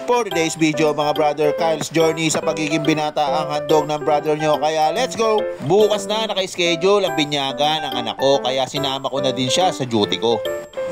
For today's video mga brother, Kyle's journey sa pagiging binata ang handog ng brother nyo, kaya let's go! Bukas na naka-schedule ang binyagan ng anak ko, kaya sinama ko na din siya sa duty ko.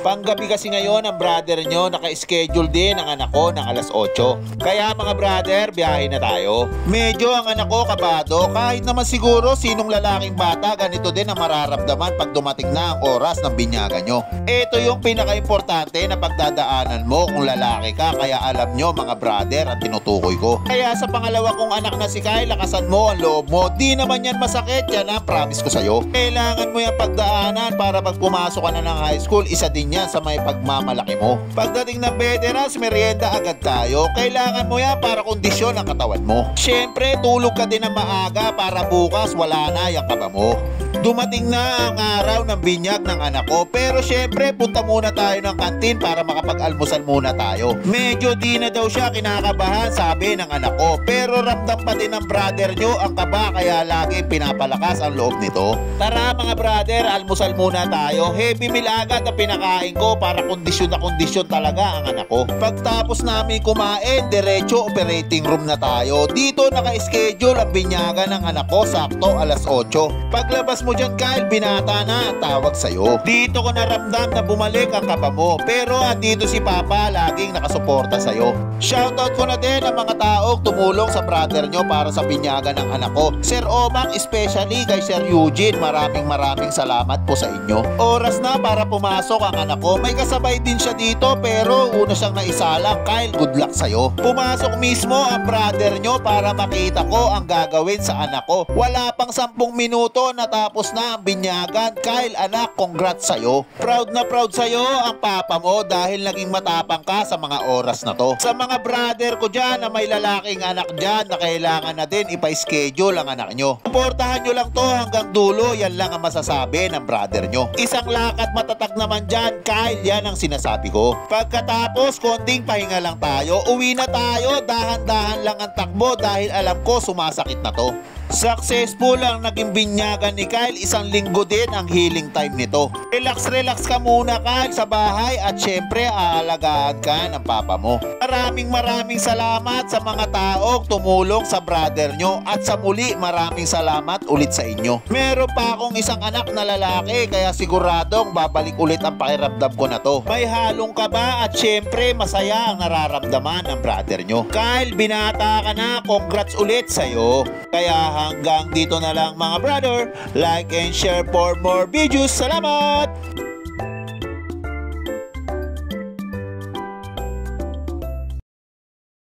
Panggabi kasi ngayon ang brother nyo, naka-schedule din ang anak ko ng alas 8. Kaya mga brother, biyahe na tayo. Medyo ang anak ko kabado, kahit naman siguro sinong lalaking bata ganito din ang mararamdaman pag dumating na ang oras ng binyagan nyo. Ito yung pinaka-importante na pagdadaanan mo kung lalaki ka, kaya alam nyo mga brother ang tinutukoy ko. Kaya sa pangalawa kong anak na si Kyle, lakasan mo ang loob mo. Di naman yan masakit, yan ang promise ko sa'yo. Kailangan mo yung pagdaanan para pag pumasok ka na ng high school, isa din yan sa may pagmamalaki mo. Pagdating ng veterans, merienda agad tayo. Kailangan mo yan para kondisyon ang katawan mo. Siyempre, tulog ka din ng maaga para bukas wala na yung kaba mo. Dumating na ang araw ng binyag ng anak ko, pero syempre punta muna tayo ng kantin para makapag-almusal muna tayo. Medyo di na daw siya kinakabahan, sabi ng anak ko, pero ramdam pa din ng brother nyo ang kaba, kaya lagi pinapalakas ang loob nito. Tara mga brother, almusal muna tayo. Heavy meal agad na pinakain ko para kondisyon na kondisyon talaga ang anak ko. Pagtapos namin kumain, diretso operating room na tayo. Dito naka-schedule ang binyagan ng anak ko, sakto alas 8. Paglabas mo dyan Kyle, binata na ang tawag sa'yo. Dito ko naramdam na bumalik ang kaba mo, pero andito si Papa laging nakasuporta sa'yo. Shoutout ko na din ang mga taong tumulong sa brother nyo para sa binyagan ng anak ko. Sir Omang, especially kay Sir Eugene, maraming salamat po sa inyo. Oras na para pumasok ang anak ko. May kasabay din siya dito pero una siyang naisalang. Kyle, good luck sa'yo. Pumasok mismo ang brother nyo para makita ko ang gagawin sa anak ko. Wala pang 10 minuto natapos na ang binyagan. Kyle, anak, congrats sa'yo. Proud na proud sa'yo ang papa mo dahil naging matapang ka sa mga oras na to. Sa mga brother ko dyan na may lalaking anak dyan na kailangan na din ipa-schedule ang anak nyo, suportahan nyo lang to hanggang dulo. Yan lang ang masasabi ng brother nyo. Isang lakad matatag naman dyan, Kyle, yan ang sinasabi ko. Pagkatapos, konting pahinga lang tayo. Uwi na tayo, dahan-dahan lang ang takbo dahil alam ko sumasakit na to. Successful ang naging binyagan ni Kyle. 1 linggo din ang healing time nito. Relax ka muna Kyle sa bahay at syempre aalagaan ka ng papa mo. Maraming salamat sa mga taong tumulong sa brother nyo at sa muli maraming salamat ulit sa inyo. Meron pa akong isang anak na lalaki kaya siguradong babalik ulit ang pakiramdam ko na to. May halong kaba at syempre masaya ang nararamdaman ng brother nyo. Kyle, binata ka na, congrats ulit sa'yo. Kaya hanggang dito na lang mga brother. Like and share for more videos. Salamat!